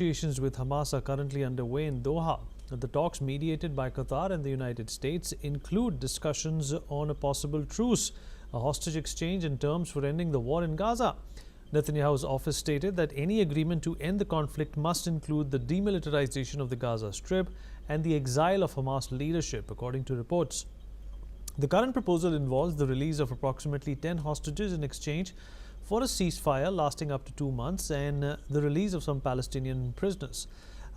Negotiations with Hamas are currently underway in Doha. The talks mediated by Qatar and the United States include discussions on a possible truce, a hostage exchange and terms for ending the war in Gaza. Netanyahu's office stated that any agreement to end the conflict must include the demilitarization of the Gaza Strip and the exile of Hamas leadership, according to reports. The current proposal involves the release of approximately 10 hostages in exchange for a ceasefire lasting up to 2 months and the release of some Palestinian prisoners.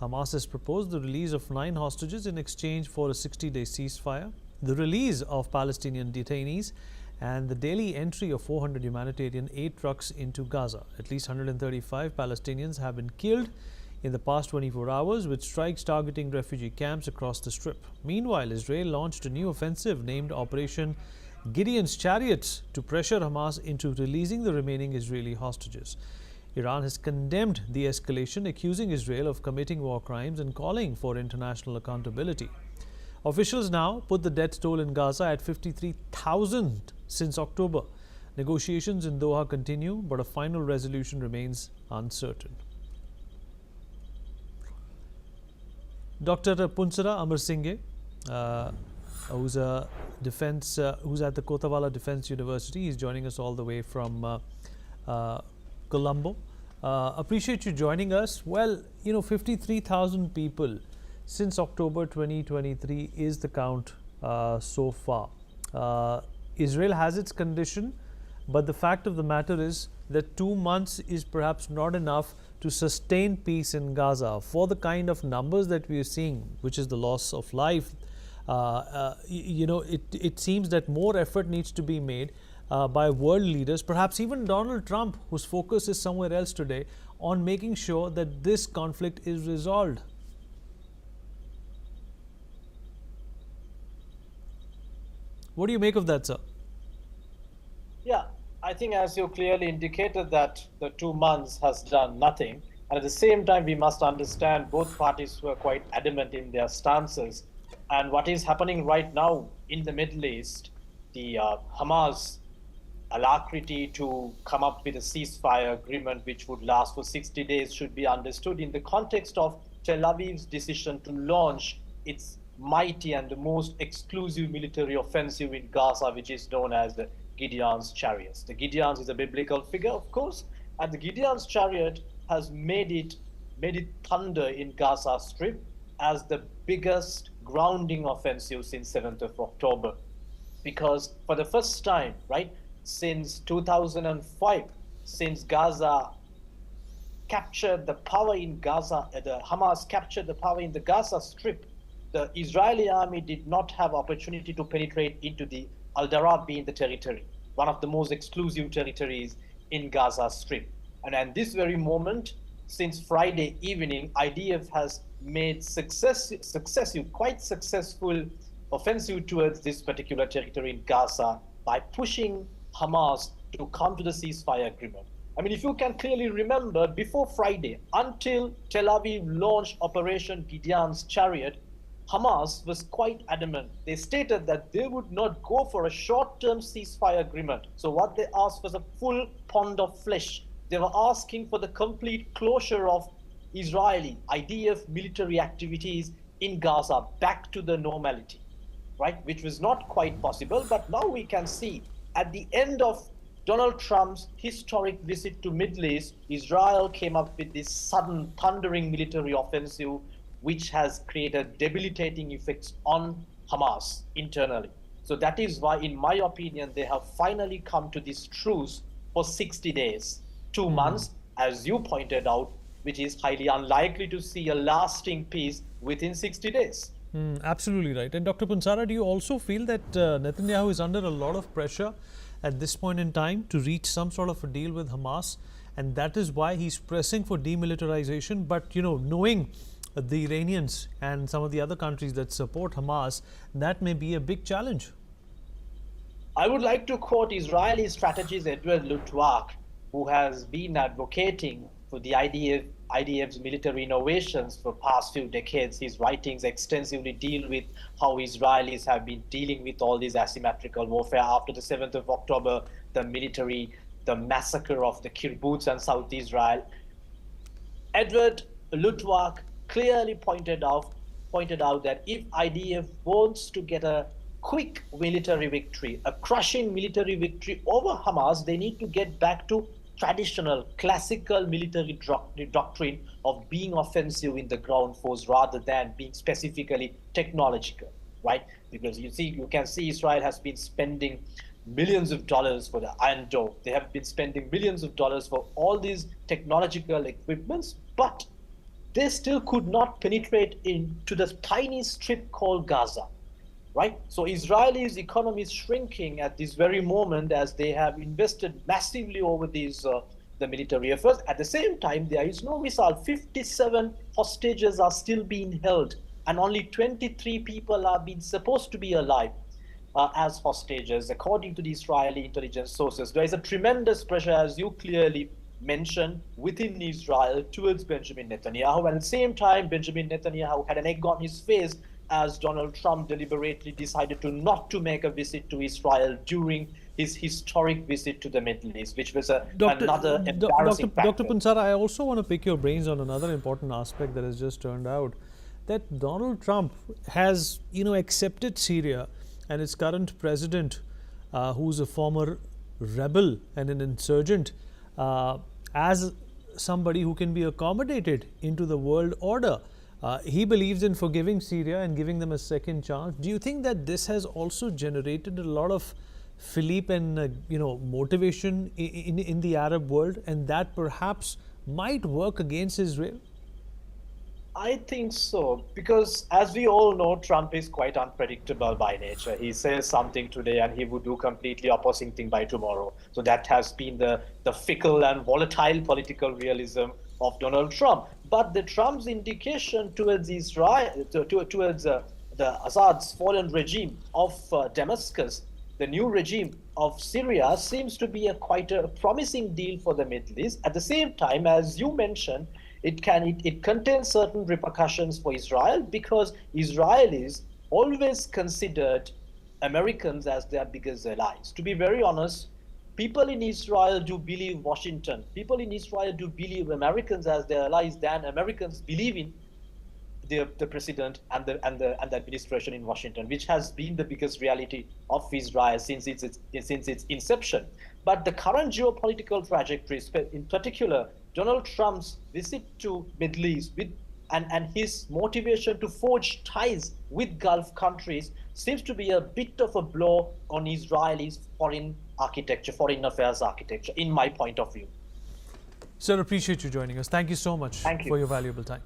Hamas has proposed the release of 9 hostages in exchange for a 60-day ceasefire, the release of Palestinian detainees, and the daily entry of 400 humanitarian aid trucks into Gaza. At least 135 Palestinians have been killed in the past 24 hours, with strikes targeting refugee camps across the Strip. Meanwhile, Israel launched a new offensive named Operation Gideon's Chariots to pressure Hamas into releasing the remaining Israeli hostages. Iran has condemned the escalation, accusing Israel of committing war crimes and calling for international accountability. Officials now put the death toll in Gaza at 53,000 since October. Negotiations in Doha continue, but a final resolution remains uncertain. Dr. Punsara Amarasinghe, who's at the Kotawala Defense University. He's joining us all the way from Colombo. Appreciate you joining us. Well, 53,000 people since October 2023 is the count so far. Israel has its condition, but the fact of the matter is that 2 months is perhaps not enough to sustain peace in Gaza for the kind of numbers that we are seeing, which is the loss of life. It seems that more effort needs to be made by world leaders, perhaps even Donald Trump, whose focus is somewhere else today, on making sure that this conflict is resolved. What do you make of that, sir? Yeah, I think as you clearly indicated that the 2 months has done nothing. And at the same time, we must understand both parties were quite adamant in their stances. And what is happening right now in the Middle East, the Hamas alacrity to come up with a ceasefire agreement which would last for 60 days should be understood in the context of Tel Aviv's decision to launch its mighty and the most exclusive military offensive in Gaza, which is known as the Gideon's Chariots. The Gideon's is a biblical figure, of course, and the Gideon's Chariot has made it thunder in Gaza Strip as the biggest grounding offensive since 7th of October. Because for the first time, right, since 2005, since Gaza captured the power in Gaza, the Hamas captured the power in the Gaza Strip, the Israeli army did not have opportunity to penetrate into the Al-Darabi, the territory, one of the most exclusive territories in Gaza Strip. And at this very moment, since Friday evening, IDF has made quite successful offensive towards this particular territory in Gaza by pushing Hamas to come to the ceasefire agreement. I mean, if you can clearly remember, before Friday, until Tel Aviv launched Operation Gideon's Chariot, Hamas was quite adamant. They stated that they would not go for a short-term ceasefire agreement. So what they asked was a full pound of flesh. They were asking for the complete closure of Israeli IDF military activities in Gaza back to the normality, right? Which was not quite possible. But now we can see at the end of Donald Trump's historic visit to Middle East, Israel came up with this sudden thundering military offensive, which has created debilitating effects on Hamas internally. So that is why, in my opinion, they have finally come to this truce for 60 days, 2 months, as you pointed out, which is highly unlikely to see a lasting peace within 60 days. Absolutely right. And Dr. Punsara, do you also feel that Netanyahu is under a lot of pressure at this point in time to reach some sort of a deal with Hamas, and that is why he's pressing for demilitarization, but knowing the Iranians and some of the other countries that support Hamas, that may be a big challenge? I would like to quote Israeli strategist Edward Luttwak, who has been advocating for the IDF's military innovations for past few decades. His writings extensively deal with how Israelis have been dealing with all this asymmetrical warfare after the 7th of October, the massacre of the kibbutz and South Israel. Edward Lutwak clearly pointed out that if IDF wants to get a quick military victory, a crushing military victory over Hamas, they need to get back to traditional, classical military doctrine of being offensive in the ground force rather than being specifically technological, right? Because you can see Israel has been spending millions of dollars for the Iron Dome. They have been spending millions of dollars for all these technological equipments, but they still could not penetrate into the tiny strip called Gaza, right? So Israel's economy is shrinking at this very moment as they have invested massively over these the military efforts. At the same time, there is no missile. 57 hostages are still being held, and only 23 people are being supposed to be alive as hostages, according to the Israeli intelligence sources. There is a tremendous pressure, as you clearly mentioned, within Israel towards Benjamin Netanyahu. And at the same time, Benjamin Netanyahu had an egg on his face as Donald Trump deliberately decided to not to make a visit to Israel during his historic visit to the Middle East, which was another embarrassing factor. Dr. Pansara, I also want to pick your brains on another important aspect that has just turned out, that Donald Trump has, accepted Syria and its current president, who's a former rebel and an insurgent, as somebody who can be accommodated into the world order. He believes in forgiving Syria and giving them a second chance. Do you think that this has also generated a lot of fillip and motivation in the Arab world, and that perhaps might work against Israel? I think so, because as we all know, Trump is quite unpredictable by nature. He says something today and he would do completely opposite thing by tomorrow. So that has been the fickle and volatile political realism of Donald Trump. But the Trump's indication towards Israel, towards the Assad's fallen regime of Damascus, the new regime of Syria, seems to be quite a promising deal for the Middle East. At the same time, as you mentioned, it contains certain repercussions for Israel, because Israelis always considered Americans as their biggest allies. To be very honest, people in Israel do believe Washington. People in Israel do believe Americans as their allies than Americans believe in the president and the administration in Washington, which has been the biggest reality of Israel since its inception. But the current geopolitical trajectory, in particular, Donald Trump's visit to Middle East and his motivation to forge ties with Gulf countries seems to be a bit of a blow on Israelis' foreign affairs architecture, in my point of view. Sir, appreciate you joining us. Thank you so much Thank you for your valuable time.